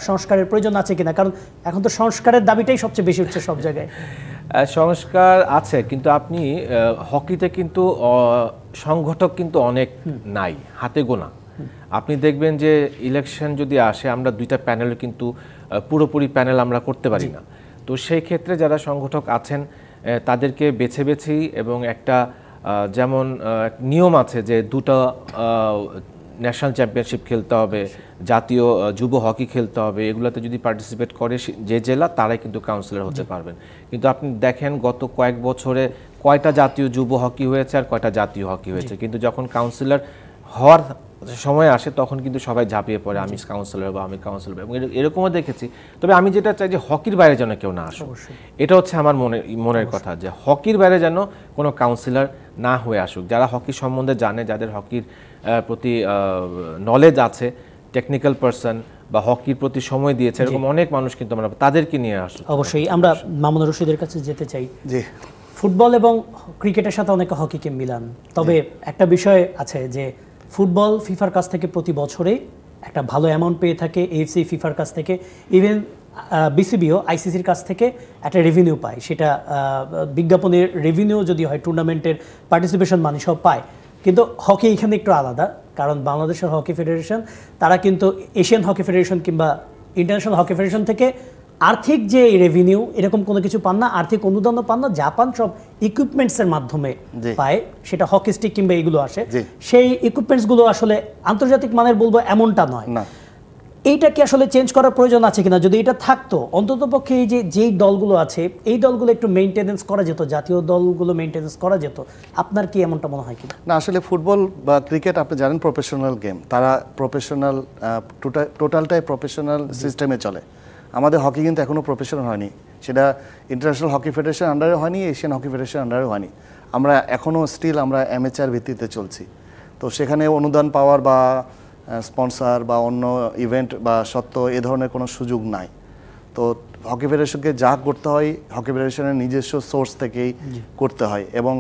সংস্কারের প্রয়োজন আছে কিনা? কারণ এখন তো সংস্কারের দাবিটাই সবচেয়ে বেশি হচ্ছে সব জায়গায়। সংস্কার আছে, কিন্তু আপনি হকিতে কিন্তু সংগঠক কিন্তু অনেক নাই, হাতে গোনা। আপনি দেখবেন যে ইলেকশন যদি আসে, আমরা 2টা প্যানেল কিন্তু পুরোপুরি প্যানেল আমরা করতে পারি না। তো সেই ক্ষেত্রে যারা সংগঠক আছেন তাদেরকে বেছে বেছেই, এবং একটা যেমন নিয়ম আছে যে 2টা ন্যাশনাল চ্যাম্পিয়নশিপ খেলতে হবে, জাতীয় যুব হকি খেলতে হবে, এগুলোতে যদি পার্টিসিপেট করে যে জেলা তারাই কিন্তু কাউন্সিলর হতে পারবেন। কিন্তু আপনি দেখেন গত কয়েক বছরে কয়টা জাতীয় যুব হকি হয়েছে আর কয়টা জাতীয় হকি হয়েছে, কিন্তু যখন কাউন্সিলর হওয়ার সময় আসে তখন কিন্তু সবাই ঝাঁপিয়ে পড়ে আমি কাউন্সিলর বা আমি কাউন্সিলর, এবং এরকমও দেখেছি। তবে আমি যেটা চাই যে হকির বাইরে যেন কেউ না আসুক, এটা হচ্ছে আমার মনের কথা, যে হকির বাইরে যেন কোনো কাউন্সিলর না হয়ে আসুক। যারা হকি সম্বন্ধে জানে, যাদের হকির প্রতি নলেজ আছে, টেকনিক্যাল পারসন বা হকির প্রতি সময় দিয়েছে, এরকম অনেক মানুষ কিন্তু আমরা তাদেরকে নিয়ে আসি। অবশ্যই আমরা মামুনুর রশিদের কাছে যেতে চাই। জি, ফুটবল এবং ক্রিকেটের সাথে অনেকে হকিকে মিলান, তবে একটা বিষয় আছে যে ফুটবল ফিফার কাছ থেকে প্রতি বছরে একটা ভালো অ্যামাউন্ট পেয়ে থাকে, এএফসি ফিফার কাছ থেকে, ইভেন বিসিবিও আইসিসির কাছ থেকে একটা রেভিনিউ পায়। সেটা বিজ্ঞাপনের রেভিনিউ যদি হয়, টুর্নামেন্টের পার্টিসিপেশন মানি সব পায়। কিন্তু হকি এখানে একটু আলাদা, কারণ বাংলাদেশের হকি ফেডারেশন তারা কিন্তু এশিয়ান হকি ফেডারেশন কিংবা ইন্টারন্যাশনাল হকি ফেডারেশন থেকে আর্থিক যে রেভিনিউ এরকম কোনো কিছু পান না, আর্থিক অনুদানও পান না। জাপান সব ইকুইপমেন্টসের মাধ্যমে পায়, সেটা হকি স্টিক কিংবা এগুলো আসে। সেই ইকুইপমেন্টসগুলো আসলে আন্তর্জাতিক মানের বলবো এমনটা নয়। এইটা কি আসলে চেঞ্জ করার প্রয়োজন আছে কিনা? যদি এটা থাকতো, অন্ততপক্ষে এই যে যেই দলগুলো আছে এই দলগুলো একটু মেইনটেনেন্স করা যেত, জাতীয় দলগুলো মেইনটেনেন্স করা যেত। আপনার কি এমনটা মনে হয় কিনা? না, আসলে ফুটবল বা ক্রিকেট আপনি জানেন প্রফেশনাল গেম, তারা প্রফেশনাল, টোটালটাই প্রফেশনাল সিস্টেমে চলে। আমাদের হকি কিন্তু এখনও প্রফেশনাল হয়নি, সেটা ইন্টারন্যাশনাল হকি ফেডারেশন আন্ডারে হয়নি, এশিয়ান হকি ফেডারেশন আন্ডারে হয়নি। আমরা এখনও স্টিল আমরা অ্যামেচার ভিত্তিতে চলছি। তো সেখানে অনুদান পাওয়ার বা স্পন্সর বা অন্য ইভেন্ট বা সত্ত্ব এ ধরনের কোনো সুযোগ নাই। তো হকি ফেডারেশনকে যা করতে হয় হকি ফেডারেশনের নিজস্ব সোর্স থেকেই করতে হয়, এবং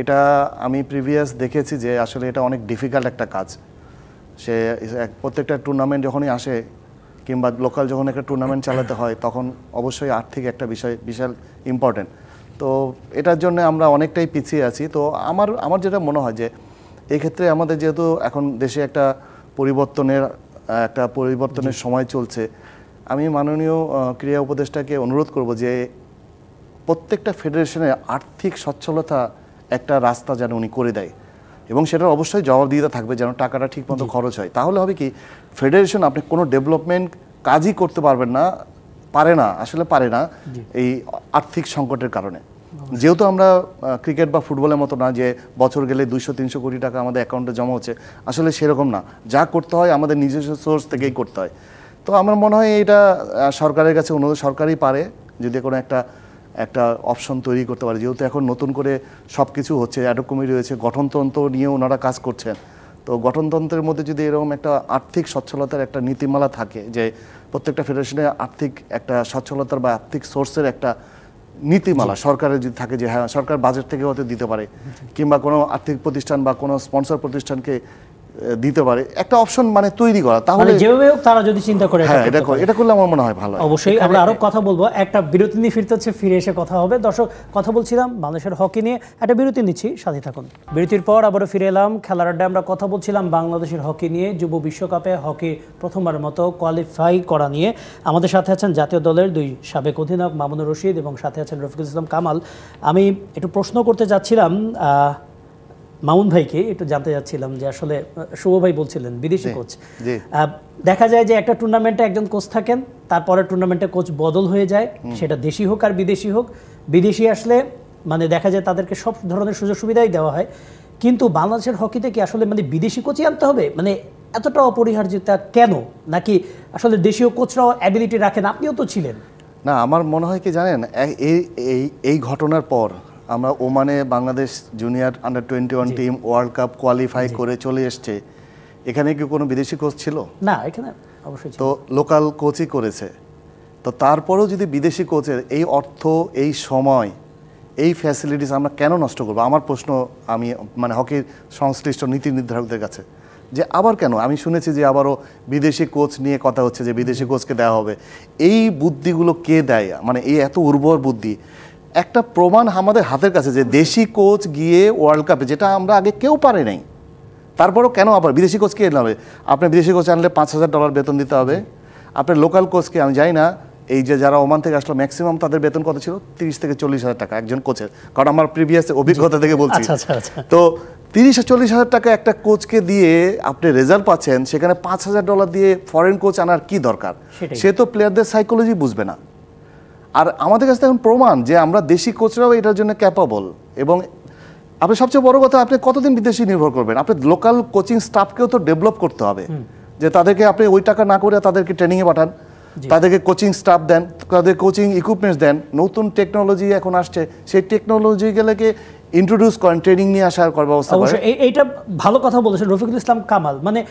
এটা আমি প্রিভিয়াস দেখেছি যে আসলে এটা অনেক ডিফিকাল্ট একটা কাজ। সে প্রত্যেকটা টুর্নামেন্ট যখনই আসে কিংবা লোকাল যখন একটা টুর্নামেন্ট চালাতে হয় তখন অবশ্যই আর্থিক একটা বিষয় বিশাল ইম্পর্টেন্ট। তো এটার জন্য আমরা অনেকটাই পিছিয়ে আছি। তো আমার যেটা মনে হয় যে এই ক্ষেত্রে আমাদের যেহেতু এখন দেশে একটা পরিবর্তনের সময় চলছে, আমি মাননীয় ক্রীড়া উপদেষ্টাকে অনুরোধ করব যে প্রত্যেকটা ফেডারেশনের আর্থিক সচ্ছলতা একটা রাস্তা যেন উনি করে দেয়, এবং সেটার অবশ্যই জবাবদিহিতা থাকবে যেন টাকাটা ঠিকমতো খরচ হয়। তাহলে হবে কি, ফেডারেশন আপনি কোনো ডেভেলপমেন্ট কাজই করতে পারে না এই আর্থিক সংকটের কারণে। যেহেতু আমরা ক্রিকেট বা ফুটবলের মতো না যে বছর গেলে 200-300 কোটি টাকা আমাদের অ্যাকাউন্টে জমা হচ্ছে, আসলে সেরকম না। যা করতে হয় আমাদের নিজস্ব সোর্স থেকেই করতে হয়। তো আমার মনে হয় এটা সরকারের কাছে অনুরোধ, সরকারই পারে যদি কোনো একটা অপশন তৈরি করতে পারে। যেহেতু এখন নতুন করে সব কিছু হচ্ছে, অ্যাডহক কমিটি রয়েছে, গঠনতন্ত্র নিয়ে ওনারা কাজ করছেন। তো গঠনতন্ত্রের মধ্যে যদি এরকম একটা আর্থিক সচ্ছলতার একটা নীতিমালা থাকে, যে প্রত্যেকটা ফেডারেশনে আর্থিক একটা সচ্ছলতার বা আর্থিক সোর্সের একটা নীতিমালা সরকারের যদি থাকে, যে হ্যাঁ সরকার বাজেট থেকে হতে দিতে পারে, কিংবা কোনো আর্থিক প্রতিষ্ঠান বা কোনো স্পন্সর প্রতিষ্ঠানকে দিতে পারে, একটা অপশন মানে তৈরি করা, তাহলে যেভাবে হোক তারা যদি চিন্তা করে হ্যাঁ এটা করলে আমার মনে হয় ভালো। অবশ্যই আমরা আরো কথা বলবো, একটা বিরতি নিয়ে ফিরতে হচ্ছে, ফিরে এসে কথা হবে। দর্শক, কথা বলছিলাম বাংলাদেশের হকি নিয়ে, একটা বিরতি নিচ্ছি, সাথে থাকুন। বিরতির পর আবারও ফিরে এলাম খেলার আড্ডায়। আমরা কথা বলছিলাম বাংলাদেশের হকি নিয়ে, যুব বিশ্বকাপে হকি প্রথমবারের মতো কোয়ালিফাই করা নিয়ে। আমাদের সাথে আছেন জাতীয় দলের 2 সাবেক অধিনায়ক মামুনুর রশিদ, এবং সাথে আছেন রফিকুল ইসলাম কামাল। আমি একটু প্রশ্ন করতে যাচ্ছিলাম মামুন ভাইকে, একটু জানতে যাচ্ছিলাম যে আসলে শুভ ভাই বলছিলেন বিদেশি কোচ, দেখা যায় যে একটা টুর্নামেন্টে একজন কোচ থাকেন, তারপরে টুর্নামেন্টে কোচ বদল হয়ে যায়, সেটা দেশি হোক আর বিদেশি হোক। বিদেশি আসলে মানে দেখা যায় তাদেরকে সব ধরনের সুযোগ সুবিধাই দেওয়া হয়, কিন্তু বাংলাদেশের হকিতে কি আসলে মানে বিদেশি কোচই আনতে হবে, মানে এতটা অপরিহার্যতা কেন? নাকি আসলে দেশীয় কোচরাও অ্যাবিলিটি রাখেন? আপনিও তো ছিলেন। না, আমার মনে হয় কি জানেন, এই ঘটনার পর আমরা ওমানে বাংলাদেশ জুনিয়র আন্ডার-21 টিম ওয়ার্ল্ড কাপ কোয়ালিফাই করে চলে এসছে। এখানে কি কোনো বিদেশি কোচ ছিল? না, এখানে অবশ্যই তো লোকাল কোচই করেছে। তো তারপরেও যদি বিদেশি কোচের এই অর্থ, এই সময়, এই ফ্যাসিলিটিস আমরা কেন নষ্ট করবো? আমার প্রশ্ন আমি মানে হকির সংশ্লিষ্ট নীতি নির্ধারকদের কাছে, যে আবার কেন? আমি শুনেছি যে আবারও বিদেশি কোচ নিয়ে কথা হচ্ছে, যে বিদেশি কোচকে দেওয়া হবে। এই বুদ্ধিগুলো কে দেয়? মানে এই এত উর্বর বুদ্ধি একটা প্রমাণ আমাদের হাতের কাছে যে দেশি কোচ গিয়ে ওয়ার্ল্ড কাপে, যেটা আমরা আগে কেউ পারে নাই, তারপরও কেন আবার বিদেশি কোচকে এনে হবে? আপনার বিদেশি কোচ আনলে $5,000 বেতন দিতে হবে। আপনার লোকাল কোচকে আমি জানি না, এই যে যারা ওমান থেকে আসলো ম্যাক্সিমাম তাদের বেতন কত ছিল? 30 থেকে 40 হাজার টাকা একজন কোচের, কারণ আমার প্রিভিয়াস অভিজ্ঞতা থেকে বলছি। তো 30-40 হাজার টাকা একটা কোচকে দিয়ে আপনি রেজাল্ট পাচ্ছেন, সেখানে $5,000 দিয়ে ফরেন কোচ আনার কি দরকার? সে তো প্লেয়ারদের সাইকোলজি বুঝবে না। আর আমাদের কাছে এখন প্রমাণ যে আমরা দেশি কোচরাও এটার জন্য ক্যাপাবল। এবং আপনি সবচেয়ে বড় কথা, আপনি কতদিন বিদেশি নির্ভর করবেন? আপনি লোকাল কোচিং স্টাফকেও তো ডেভেলপ করতে হবে, যে তাদেরকে আপনি ওই টাকা না করে তাদেরকে ট্রেনিংয়ে পাঠান, তাদেরকে কোচিং স্টাফ দেন, তাদের কোচিং ইকুইপমেন্টস দেন। নতুন টেকনোলজি এখন আসছে, সেই টেকনোলজিগুলোকে ইন্ট্রোডিউস করেন, ট্রেনিং নিয়ে আসার ব্যবস্থা করেন। এইটা ভালো কথা বলেছেন রফিকুল ইসলাম কামাল। মানে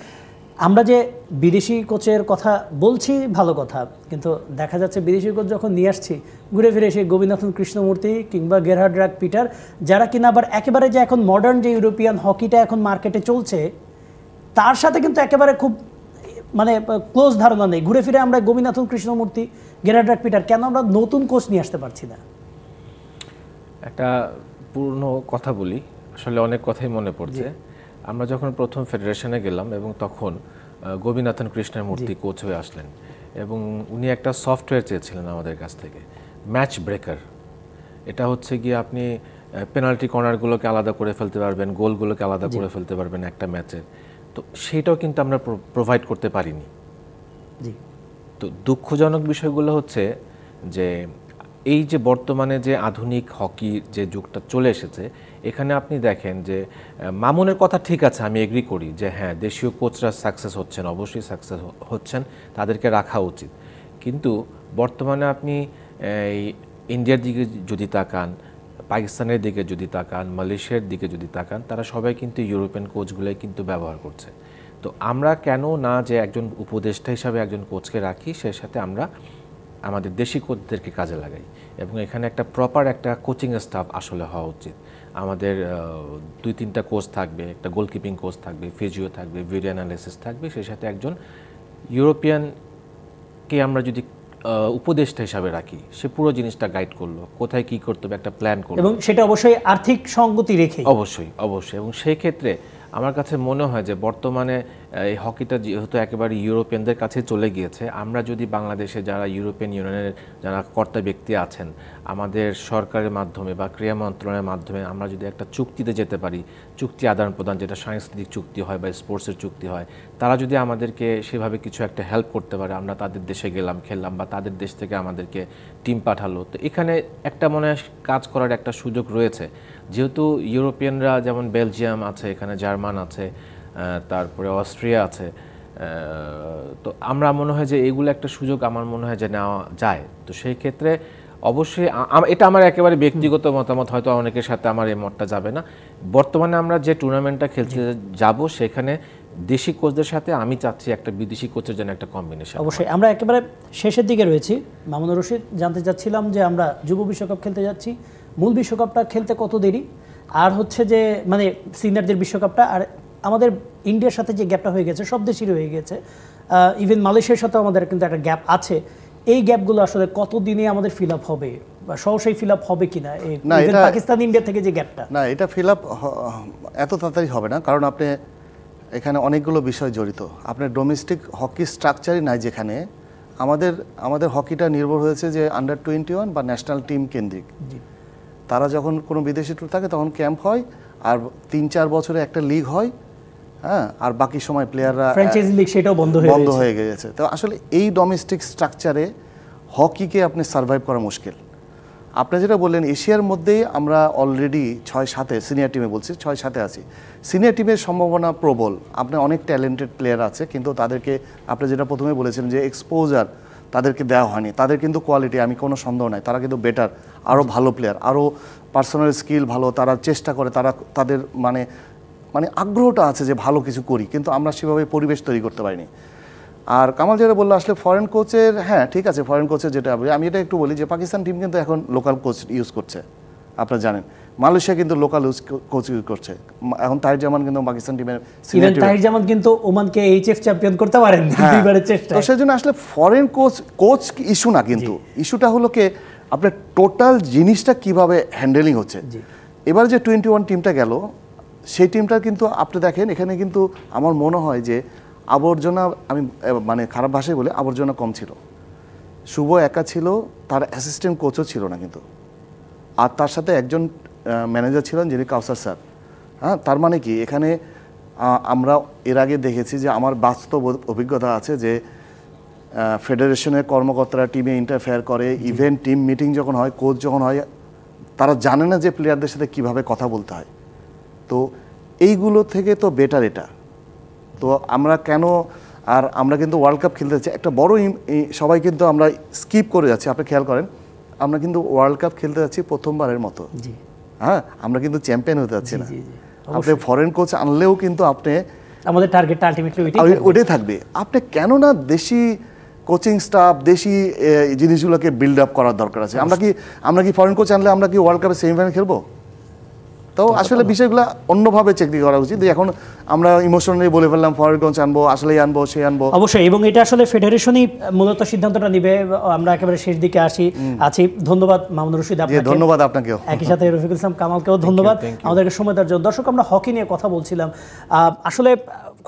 আমরা যে বিদেশি কোচের কথা বলছি ভালো কথা, কিন্তু দেখা যাচ্ছে বিদেশি কোচ যখন নিয়ে আসছি, ঘুরে ফিরে সেই গোবিন্দনাথন কৃষ্ণমূর্তি কিংবা গেরহার্ড রাগ পিটার, যারা কিনা আবার একেবারে যে এখন মডার্ন যে ইউরোপিয়ান হকিটা এখন মার্কেটে চলছে তার সাথে কিন্তু একেবারে খুব মানে ক্লোজ ধারণা নেই। ঘুরে ফিরে আমরা গোবিন্দনাথন কৃষ্ণমূর্তি, গেরহার্ড রাগ পিটার, কেন আমরা নতুন কোচ নিয়ে আসতে পারছি না? একটা পুরনো কথা বলি, আসলে অনেক কথাই মনে পড়ছে। আমরা যখন প্রথম ফেডারেশনে গেলাম এবং তখন গোবিন্দনাথন কৃষ্ণমূর্তি কোচ হয়ে আসলেন এবং উনি একটা সফটওয়্যার চেয়েছিলেন আমাদের কাছ থেকে, ম্যাচ ব্রেকার। এটা হচ্ছে গিয়ে আপনি পেনাল্টি কর্নারগুলোকে আলাদা করে ফেলতে পারবেন, গোলগুলোকে আলাদা করে ফেলতে পারবেন একটা ম্যাচের। তো সেইটাও কিন্তু আমরা প্রোভাইড করতে পারিনি। তো দুঃখজনক বিষয়গুলো হচ্ছে যে এই যে বর্তমানে যে আধুনিক হকির যে যুগটা চলে এসেছে, এখানে আপনি দেখেন যে মামুনের কথা ঠিক আছে, আমি এগ্রি করি যে হ্যাঁ দেশীয় কোচরা সাকসেস হচ্ছেন, অবশ্যই সাকসেস হচ্ছেন, তাদেরকে রাখা উচিত। কিন্তু বর্তমানে আপনি এই ইন্ডিয়ার দিকে যদি তাকান, পাকিস্তানের দিকে যদি তাকান, মালয়েশিয়ার দিকে যদি তাকান, তারা সবাই কিন্তু ইউরোপিয়ান কোচগুলোই কিন্তু ব্যবহার করছে। তো আমরা কেন না যে একজন উপদেষ্টা হিসাবে একজন কোচকে রাখি, সেই সাথে আমরা আমাদের দেশি কোচদেরকে কাজে লাগাই এবং এখানে একটা প্রপার একটা কোচিং স্টাফ আসলে হওয়া উচিত। আমাদের 2-3টা কোচ থাকবে, একটা গোলকিপিং কোচ থাকবে, ফিজিও থাকবে, ভিডিও অ্যানালিসিস থাকবে, সেই সাথে একজন ইউরোপিয়ানকে আমরা যদি উপদেষ্টা হিসাবে রাখি, সে পুরো জিনিসটা গাইড করলো, কোথায় কি করতে হবে একটা প্ল্যান করলো, এবং সেটা অবশ্যই আর্থিক সঙ্গতি রেখে। অবশ্যই। এবং সেই ক্ষেত্রে আমার কাছে মনে হয় যে বর্তমানে এই হকিটা যেহেতু একেবারে ইউরোপিয়ানদের কাছে চলে গিয়েছে, আমরা যদি বাংলাদেশে যারা ইউরোপিয়ান ইউনিয়নের যারা কর্তা ব্যক্তি আছেন, আমাদের সরকারের মাধ্যমে বা ক্রীড়া মন্ত্রণালয়ের মাধ্যমে আমরা যদি একটা চুক্তিতে যেতে পারি, চুক্তি আদান প্রদান, যেটা সাংস্কৃতিক চুক্তি হয় বা স্পোর্টসের চুক্তি হয়, তারা যদি আমাদেরকে সেভাবে কিছু একটা হেল্প করতে পারে, আমরা তাদের দেশে গেলাম, খেললাম, বা তাদের দেশ থেকে আমাদেরকে টিম পাঠালো, তো এখানে একটা মনে হয় কাজ করার একটা সুযোগ রয়েছে। যেহেতু ইউরোপিয়ানরা যেমন বেলজিয়াম আছে, এখানে জার্মান আছে, তারপরে অস্ট্রিয়া আছে, তো আমরা মনে হয় যে এগুলো একটা সুযোগ আমার মনে হয় যে নেওয়া যায়। তো সেই ক্ষেত্রে অবশ্যই এটা আমার একেবারে ব্যক্তিগত মতামত, হয়তো অনেকের সাথে আমার এই মতটা যাবে না। বর্তমানে আমরা যে টুর্নামেন্টটা খেলতে যাব, সেখানে দেশি কোচদের সাথে আমি চাচ্ছি একটা বিদেশি কোচের জন্য একটা কম্বিনেশন। অবশ্যই আমরা একেবারে শেষের দিকে রয়েছি। মামুনুর রশিদ, জানতে চাচ্ছিলাম যে আমরা যুব বিশ্বকাপ খেলতে যাচ্ছি, মূল বিশ্বকাপটা খেলতে কত দেরি, আর হচ্ছে যে মানে সিনিয়রদের বিশ্বকাপটা, আর আমাদের ইন্ডিয়ার সাথে যে গ্যাপটা হয়ে গেছে, সব দেশেরই হয়ে গেছে, ইভেন মালয়েশিয়ার সাথেও আমাদের কিন্তু একটা গ্যাপ আছে। এই গ্যাপগুলো আসলে কত দিনে আমাদের ফিল আপ হবে বা সহসাই ফিল আপ হবে কিনা, পাকিস্তান ইন্ডিয়া থেকে যে গ্যাপটা? না, এটা ফিল আপ এত তাড়াতাড়ি হবে না, কারণ আপনি এখানে অনেকগুলো বিষয় জড়িত। আপনার ডোমেস্টিক হকি স্ট্রাকচারই নাই, যেখানে আমাদের হকিটা নির্ভর হয়েছে যে আন্ডার 21 বা ন্যাশনাল টিম কেন্দ্রিক। তারা যখন কোনো বিদেশি ট্যুর থাকে তখন ক্যাম্প হয়, আর 3-4 বছরে একটা লিগ হয়, হ্যাঁ, আর বাকি সময় প্লেয়াররা ফ্র্যাঞ্চাইজি লিগ সেটাও বন্ধ হয়ে গেছে। তো আসলে এই ডোমেস্টিক স্ট্রাকচারে হকিকে আপনি সার্ভাইভ করা মুশকিল। আপনি যেটা বললেন, এশিয়ার মধ্যেই আমরা অলরেডি 6-7 সিনিয়র টিমে বলছি, 6-7 আছি। সিনিয়র টিমের সম্ভাবনা প্রবল, আপনার অনেক ট্যালেন্টেড প্লেয়ার আছে, কিন্তু তাদেরকে আপনি যেটা প্রথমে বলেছেন যে এক্সপোজার তাদেরকে দেওয়া হয়নি। তাদের কিন্তু কোয়ালিটি, আমি কোনো সন্দেহ নাই, তারা কিন্তু বেটার, আরও ভালো প্লেয়ার, আরও পার্সোনাল স্কিল ভালো, তারা চেষ্টা করে, তাদের মানে আগ্রহটা আছে যে ভালো কিছু করি, কিন্তু আমরা সেভাবে পরিবেশ তৈরি করতে পারিনি। আর কামাল যেটা বললো, আসলে ফরেন কোচের, হ্যাঁ ঠিক আছে, ফরেন কোচের যেটা আমি এটা একটু বলি যে পাকিস্তান টিম কিন্তু এখন লোকাল কোচ ইউজ করছে, আপনারা জানেন। মালয়েশিয়া কিন্তু লোকাল কোচ ইউজ করছে এখন। তাহির জামান কিন্তু পাকিস্তান টিমের সিনিয়র, তাহির জামান কিন্তু ওমানকে এইচএফ চ্যাম্পিয়ন করতে পারেন দুইবারের চেষ্টা। তো সেজন্য আসলে ফরেন কোচ ইস্যু না, কিন্তু ইস্যুটা হলো কে আপনার টোটাল জিনিসটা কিভাবে হ্যান্ডেলিং হচ্ছে। এবার যে 21 টিমটা গেল, সেই টিমটা কিন্তু আপনি দেখেন এখানে কিন্তু আমার মনে হয় যে আবর্জনা, আমি মানে খারাপ ভাষায় বলে, আবর্জনা কম ছিল। শুভ একা ছিল, তার অ্যাসিস্ট্যান্ট কোচও ছিল না কিন্তু, আর তার সাথে একজন ম্যানেজার ছিলেন যিনি কাউসার স্যার। হ্যাঁ, তার মানে কি এখানে আমরা এর আগে দেখেছি যে আমার বাস্তব অভিজ্ঞতা আছে যে ফেডারেশনের কর্মকর্তারা টিমে ইন্টারফেয়ার করে, ইভেন্ট টিম মিটিং যখন হয়, কোচ যখন হয়, তারা জানে না যে প্লেয়ারদের সাথে কিভাবে কথা বলতে হয়। তো এইগুলো থেকে তো বেটার এটা। তো আমরা কেন, আর আমরা কিন্তু ওয়ার্ল্ড কাপ খেলতে যাচ্ছি, একটা বড় সবাই কিন্তু আমরা স্কিপ করে যাচ্ছি, আপনি খেয়াল করেন আমরা কিন্তু ওয়ার্ল্ড কাপ খেলতে যাচ্ছি প্রথমবারের মতো। হ্যাঁ, আমরা কিন্তু চ্যাম্পিয়ন হতে যাচ্ছি না। আপনি ফরেন কোচ আনলেও কিন্তু আপনি, আমাদের টার্গেটটা আলটিমেটলি ওইটাই থাকবে। আপনি কেন না দেশি কোচিং স্টাফ, দেশি জিনিসগুলোকে বিল্ড আপ করার দরকার আছে। আমরা কি ফরেন কোচ আনলে আমরা কি ওয়ার্ল্ড কাপে সেমিফাইনাল খেলবো? তো আসলে বিষয়গুলো অন্যভাবে চেক করা উচিত। এখন আমরা ইমোশনালি বলে ফেললাম ফরেন কোচ আনবো, আসলেই আনবো, সে আনবো। অবশ্যই, এবং এটা আসলে ফেডারেশনই মূলত সিদ্ধান্তটা নিবে। আমরা একেবারে শেষ দিকে আছি। ধন্যবাদ মামুনুর রশিদ আপনাকে। ধন্যবাদ আপনাকেও। একই সাথে রফিকুল ইসলাম কামালকেও ধন্যবাদ আমাদেরকে সময় দেওয়ার জন্য। দর্শক, আমরা হকি নিয়ে কথা বলছিলাম। আসলে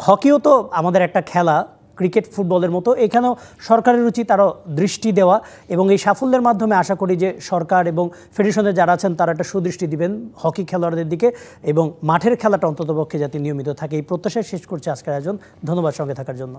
হকিও তো আমাদের একটা খেলা, ক্রিকেট ফুটবলের মতো। এখানেও সরকারের উচিত আরও দৃষ্টি দেওয়া, এবং এই সাফল্যের মাধ্যমে আশা করি যে সরকার এবং ফেডারেশনে যারা আছেন তারা একটা সুদৃষ্টি দিবেন হকি খেলোয়াড়দের দিকে, এবং মাঠের খেলাটা অন্ততপক্ষে যাতে নিয়মিত থাকে, এই প্রত্যাশায় শেষ করছে আজকের আয়োজন। ধন্যবাদ সঙ্গে থাকার জন্য।